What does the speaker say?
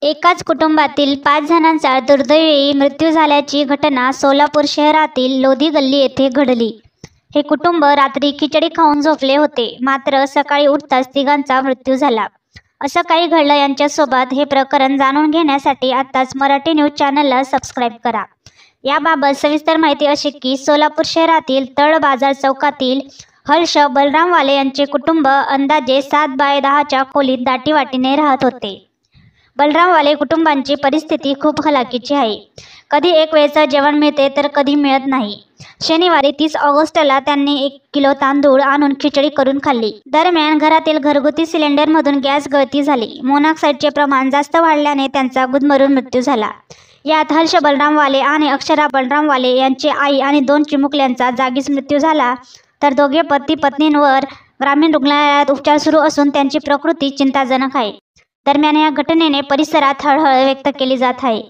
एकाच कुटुंबातील 5 जणांचा दुर्दैवी मृत्यू झाल्याची घटना सोलापूर शहरातील लोधी गल्ली येथे घडली. हे कुटुंब रात्री खिचडी खाऊन झोपले होते, मात्र सकाळी उठताच तिघांचा मृत्यू झाला. असं काही घडलं यांच्यासोबत हे प्रकरण जाणून घेण्यासाठी आत्ताच मराठी न्यूज चॅनलला सबस्क्राईब करा. याबाबत सविस्तर माहिती अशी की सोलापूर शहरातील तळ बाजार चौकातील हर्ष बलराम वाले यांचे कुटुंब अंदाजे 7 बाय 10च्या खोलीत दाटीवाटीने राहत होते. बलराम वाले कुटुंबांची परिस्थिती खूप हलाखीची आहे. कधी एक वेळचं जेवण मिळते तर कधी मिळत नाही. शनिवारी 30 ऑगस्टला त्यांनी 1 किलो तांदूळ आणून खिचडी करून खाल्ली. दरम्यान घरातील घरगुती सिलेंडरमधून गॅस गळती झाली. मोनॉक्साईडचे प्रमाण जास्त वाढल्याने त्यांचा गुदमरून मृत्यू झाला. यात हर्ष बलराम वाले आणि अक्षरा बलराम वाले यांची आई आणि 2 चिमुकल्यांचा जागीच मृत्यू झाला, तर दोघे पती पत्नींवर ग्रामीण रुग्णालयात उपचार सुरू असून त्यांची प्रकृती चिंताजनक आहे. दरम्यान या घटनेने परिसरात हळहळ व्यक्त केली जात आहे.